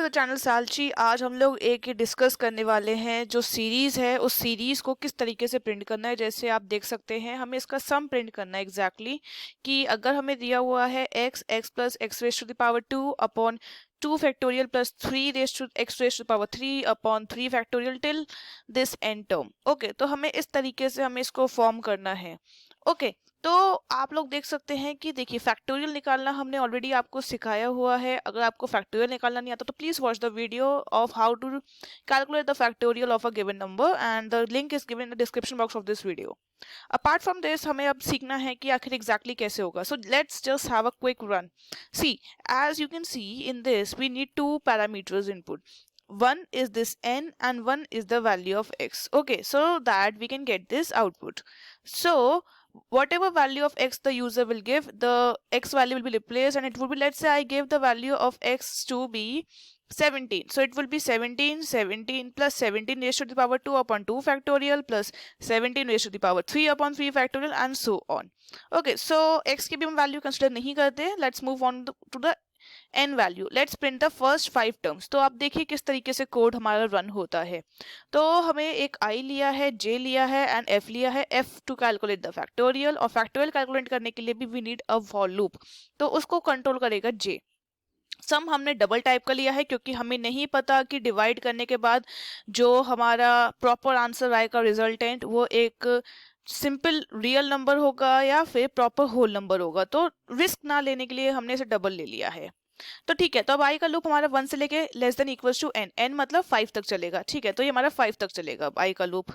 To the channel सालची। आज हम लोग एक डिस्कस करने वाले हैं जो सीरीज है, उस सीरीज को किस तरीके से प्रिंट करना है। जैसे आप देख सकते हैं हमें इसका सम प्रिंट करना है एग्जैक्टली कि अगर हमें दिया हुआ है x plus x raise to the power 2 upon 2 factorial plus 3 raise to x raise to power 3 upon 3 factorial till this end term. Okay, तो हमें इस तरीके से हमें इसको फॉर्म करना है। ओके, तो आप लोग देख सकते हैं कि देखिए फैक्टोरियल निकालना हमने ऑलरेडी आपको सिखाया हुआ है। अगर आपको फैक्टोरियल निकालना नहीं आता तो please watch the video of how to calculate the factorial of a given number and the link is given in the description box of this video. Apart from this हमें अब सीखना है कि आखिर एग्जैक्टली कैसे होगा। So let's just have a quick run. See, as you can see in this we need two parameters input. One is this n and one is the value of x. Okay, so that we can get this output. So whatever value of x the user will give, the x value will be replaced and it will be, let's say I gave the value of x to be 17. So it will be 17 plus 17 raised to the power 2 upon 2 factorial plus 17 raised to the power 3 upon 3 factorial and so on. Okay, so x की भी हम value consider नहीं करते. Let's move on to the n value. Let's print the first 5 terms. तो आप देखिए किस तरीके से कोड हमारा रन होता है. तो हमें एक i लिया है, j लिया है एंड f लिया है. f to calculate the factorial, और फैक्टोरियल कैलकुलेट करने के लिए भी we need a for loop. तो उसको कंट्रोल करेगा j. सम हमने डबल टाइप का लिया है क्योंकि हमें नहीं पता कि डिवाइड करने के बाद जो हमारा प्रॉपर आंसर आएगा रिजल्टेंट वो एक सिंपल रियल नंबर होगा या फिर प्रॉपर होल नंबर होगा. तो रिस्क ना लेने के लिए हमने इसे डबल ले लिया है. तो ठीक है, तो अब आई का लूप हमारा 1 से लेके less than equals to n. n मतलब 5 तक चलेगा. ठीक है, तो ये हमारा 5 तक चलेगा अब आई का लूप.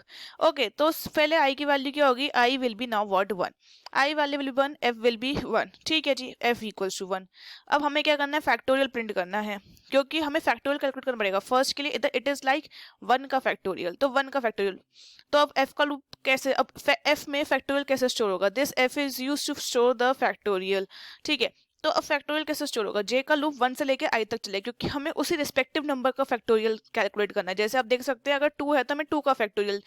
ओके, तो पहले आई की वैल्यू क्या होगी? I will be now what 1. I value will be 1, f will be 1. ठीक है जी, f इक्वल्स टू 1. अब हमें क्या करना है? फैक्टोरियल प्रिंट करना है क्योंकि हमें फैक्टोरियल कैलकुलेट करना पड़ेगा. फर्स्ट के लिए इट इज लाइक 1 का फैक्टोरियल, तो 1 का फैक्टोरियल. तो अब f का लूप कैसे, अब f में फैक्टोरियल कैसे स्टोर होगा? This f is used to store the factorial. ठीक है, तो अब फैक्टोरियल कैसे स्टोर होगा? j का लूप 1 से लेके i तक चले क्योंकि हमें उसी रिस्पेक्टिव नंबर का फैक्टोरियल कैलकुलेट करना है. जैसे आप देख सकते हैं अगर 2 है तो हमें 2 का फैक्टोरियल,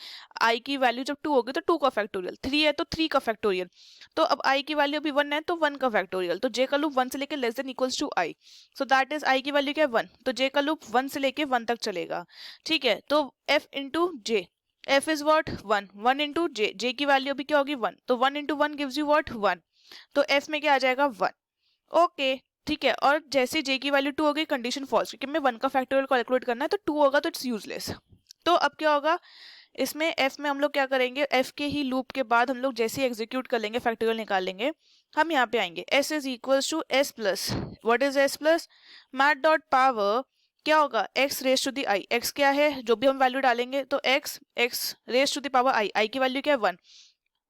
i की वैल्यू जब 2 होगी तो 2 का फैक्टोरियल, 3 है तो 3 का फैक्टोरियल. तो अब i की वैल्यू अभी 1 है तो 1 का फैक्टोरियल. तो j का लूप 1 से लेके less than equals to i. So that is i की वैल्यू क्या है? 1. तो j का लूप 1 से लेके 1 तक चलेगा. ठीक है, तो f into j, f is what 1. 1 into j, j की वैल्यू अभी क्या होगी? 1. तो 1 इंटू 1 गिव्स यू वॉट 1. तो f में क्या आ जाएगा? 1. ओके, ठीक है, और जैसे j की वैल्यू 2 हो गई कंडीशन फॉल्स क्योंकि हमें 1 का फैक्टोरियल कैलकुलेट करना है. तो 2 होगा तो इट्स यूजलेस. तो अब क्या होगा इसमें? f में हम लोग क्या करेंगे? f के ही लूप के बाद हम लोग जैसे ही एग्जीक्यूट कर लेंगे फैक्टोरियल निकाल लेंगे, हम यहाँ पे आएंगे s is equals to s plus, what is s plus? Math dot power क्या होगा? x raise to the i. x क्या है? जो भी हम वैल्यू डालेंगे तो x raise to the power i. i की वैल्यू क्या है? 1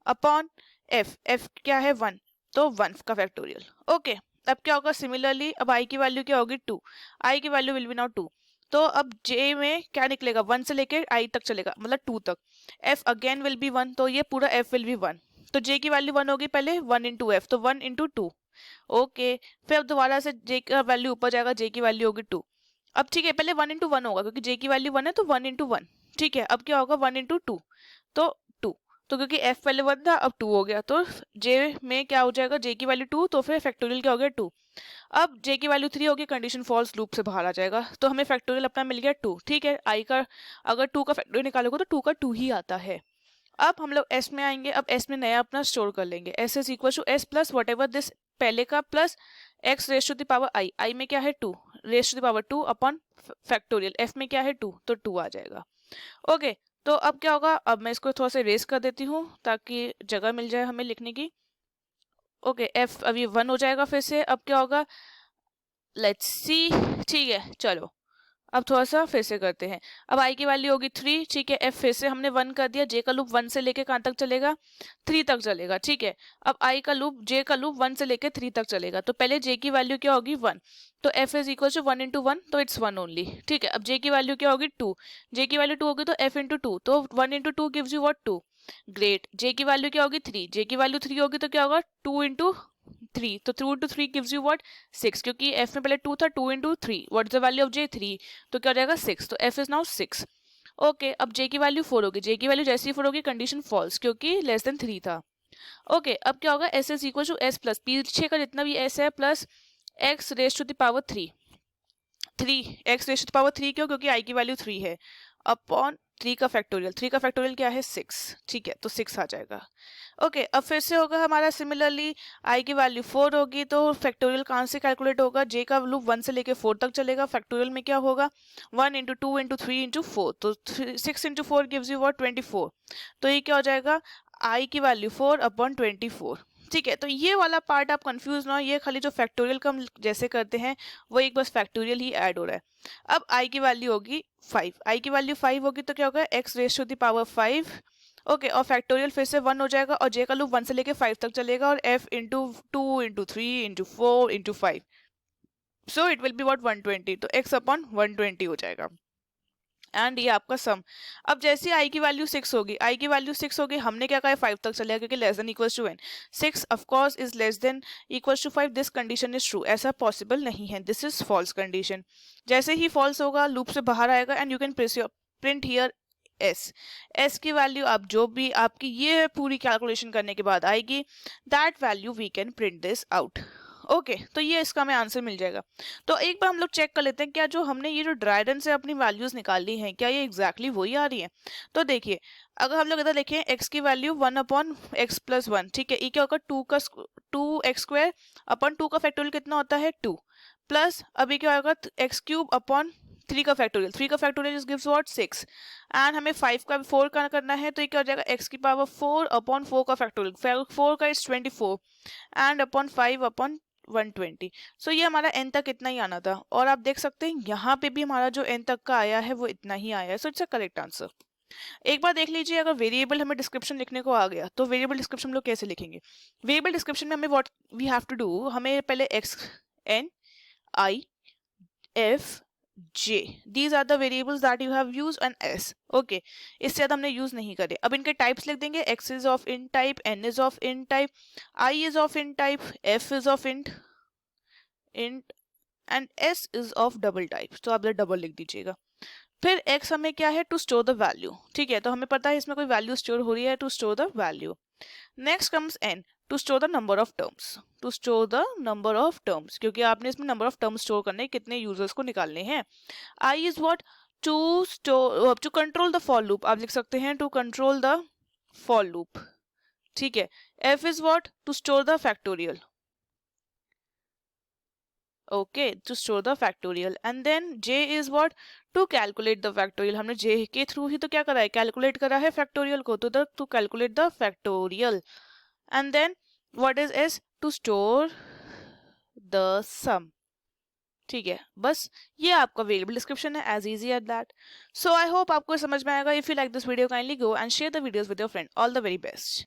अपॉन f क्या है? 1. तो 1 का फैक्टोरियल. ओके, अब क्या होगा? सिमिलरली अब i की वैल्यू क्या होगी? 2. i की वैल्यू विल बी नाउ 2. तो अब j में क्या निकलेगा? 1 से लेके i तक चलेगा, मतलब 2 तक. f अगेन विल बी 1, तो ये पूरा f विल बी 1. तो j की वैल्यू 1 होगी पहले, 1 इंटू f, तो 1 इंटू 2. ओके, फिर अब दोबारा से j का वैल्यू ऊपर जाएगा, j की वैल्यू होगी 2. अब ठीक है, पहले 1 इंटू 1 होगा क्योंकि j की वैल्यू 1 है तो 1 इंटू 1. ठीक है, अब क्या होगा? 1 इंटू 2, तो 2. तो क्योंकि f पहले 1 था अब 2 हो गया, तो j में क्या हो जाएगा? j की वैल्यू 2, तो फिर फैक्टोरियल क्या हो गया? 2. अब j की वैल्यू 3 होगी, कंडीशन फॉल्स, लूप से बाहर आ जाएगा. तो हमें फैक्टोरियल अपना मिल गया 2. ठीक है, i का अगर 2 का फैक्टोरियल निकालोगे तो 2 का 2 ही आता है. अब हम लोग s में आएंगे. अब s में नया अपना स्टोर कर लेंगे. s is equal to s plus whatever this पहले का plus x raise to the power i. i में क्या है? 2 raise to the power 2 upon factorial. f में क्या है? 2, तो 2 आ जाएगा. ओके, तो अब क्या होगा? अब मैं इसको थोड़ा सा रेस कर देती हूँ ताकि जगह मिल जाए हमें लिखने की. ओके, f अभी 1 हो जाएगा फिर से. अब क्या होगा? Let's see. ठीक है, चलो अब थोड़ा सा फिर से करते हैं. अब i की वैल्यू होगी 3. ठीक है, f फिर से हमने 1 कर दिया. j का लूप 1 से लेके कहाँ तक चलेगा? 3 तक चलेगा. ठीक है, अब j का लूप 1 से लेके 3 तक चलेगा. तो पहले j की वैल्यू क्या होगी? 1. तो f is equal to 1 into 1, तो इट्स 1 ओनली. ठीक है, अब j की वैल्यू क्या होगी? 2. j की वैल्यू 2 होगी तो f इंटू 2, तो 1 into 2 gives you what? 2. Great. j की वैल्यू क्या होगी? 3. j की वैल्यू 3 होगी तो क्या होगा? 2 इंटू 3, तो 2 इंटू 3 गिव्स यू व्हाट? 6. क्योंकि f में पहले 2 था. 2 into 3, what is the value of j? 3, तो क्या हो जाएगा? 6. तो f इज नाउ 6. ओके, अब j की वैल्यू 4 होगी. j की वैल्यू जैसे ही 4 होगी कंडीशन फॉल्स क्योंकि लेस देन 3 था. ओके, अब क्या होगा? s is equal to s plus पीछे का जितना भी s है plus x raise to the power 3. 3 x raise to the power 3 क्यों, क्योंकि आई की वैल्यू 3 है, अपॉन 3 का फैक्टोरियल, 3 का फैक्टोरियल क्या है 6, ठीक है, तो 6 आ जाएगा। ओके, अब फिर से होगा हमारा सिमिलरली आई की वैल्यू 4 होगी तो फैक्टोरियल कहाँ से कैलकुलेट होगा, जे का लूप 1 से लेके 4 तक चलेगा, फैक्टोरियल में क्या होगा 1 इंटू 2 इंटू 3 इंटू 4, तो 6 इंटू 4 गिव्स यू व्हाट 24, तो ये क्या हो जाएगा आई की वैल्यू 4 अपॉन 24। ठीक है, तो ये वाला पार्ट आप कंफ्यूज ना हो, ये खाली जो फैक्टोरियल का हम जैसे करते हैं वो एक बस फैक्टोरियल ही ऐड हो रहा है। अब आई की वैल्यू होगी 5, आई की वैल्यू 5 होगी तो क्या होगा x raise to the power 5। Okay, और फैक्टोरियल फिर से 1 हो जाएगा और जे का लूप 1 से लेके 5 तक चलेगा और F into 2 into 3 into 4 into 5, so it will be what 120, तो एक्स अपॉन 120 हो जाएगा। एंड ये आपका सम। अब जैसे आई की वैल्यू 6 होगी, आई की वैल्यू 6 होगी, हमने क्या कहा है 5 तक चलेगा क्योंकि less than equals to n, 6 of course is less than equals to 5, this condition is true, ऐसा पॉसिबल नहीं है, दिस इज फॉल्स कंडीशन। जैसे ही फॉल्स होगा लूप से बाहर आएगा and you can print here S, S की वैल्यू आप जो भी आपकी ये पूरी कैलकुलेशन करने के बाद आएगी, that value we can print this out. Okay, तो ये इसका हमें आंसर मिल जाएगा। तो एक बार हम लोग चेक कर लेते हैं क्या जो हमने ये जो ड्राइडन से अपनी वैल्यूज निकाली हैं क्या ये एग्जैक्टली वही आ रही है। तो देखिए अगर हम लोग इधर देखें एक्स की वैल्यू 1 अपॉन एक्स प्लस 1, ठीक है, ये क्या होगा 2 एक्स स्क्वायर अपॉन 2 का फैक्टोरियल कितना होता है 2, प्लस अभी क्या होगा एक्स क्यूब अपॉन 3 का फैक्टोरियल, 3 का factorial is gives what 6, and हमें 5 का 4 का करना है तो ये क्या हो जाएगा एक्स की पावर 4 अपॉन 4 का फैक्टोरियल, 4 का इज 24 एंड अपॉन 5 अपॉन 120। सो ये हमारा एन तक इतना ही आना था और आप देख सकते हैं यहाँ पे भी हमारा जो एन तक का आया है वो इतना ही आया है, so it's a correct answer. एक बार देख लीजिए अगर वेरिएबल हमें डिस्क्रिप्शन लिखने को आ गया तो वेरिएबल डिस्क्रिप्शन हम लोग कैसे लिखेंगे। वेरिएबल डिस्क्रिप्शन में हमें what we have to do, हमें पहले x n i f J, these are the variables that you have used and S, okay, इससे ज़्यादा हमने यूज नहीं करे। अब इनके टाइप्स लिख देंगे, X is of int type, N is of int type, I is of int type, F is of int and S is of double type, तो आप डबल लिख दीजिएगा। फिर X हमें क्या है टू स्टोर द वैल्यू, ठीक है, तो हमें पता है इसमें कोई वैल्यू स्टोर हो रही है to store the value. Next comes N to store the number of terms, to store the number of terms क्योंकि आपने इसमें नंबर ऑफ टर्म्स स्टोर करने कितने यूजर्स को निकालने हैं। I is what to store to control the for loop, आप लिख सकते हैं to control the for loop, ठीक है। F is what to store the factorial, okay, to store the factorial, and then J is what to calculate the factorial, हमने J के through ही तो क्या करा है कैलकुलेट करा है फैक्टोरियल को, तो to calculate the factorial, and then what is S to store the sum, ठीक है। बस ये आपका वेरिएबल डिस्क्रिप्शन है, as easy as that. So I hope आपको समझ में आएगा। If you like this video kindly go and share the videos with your friend. All the very best.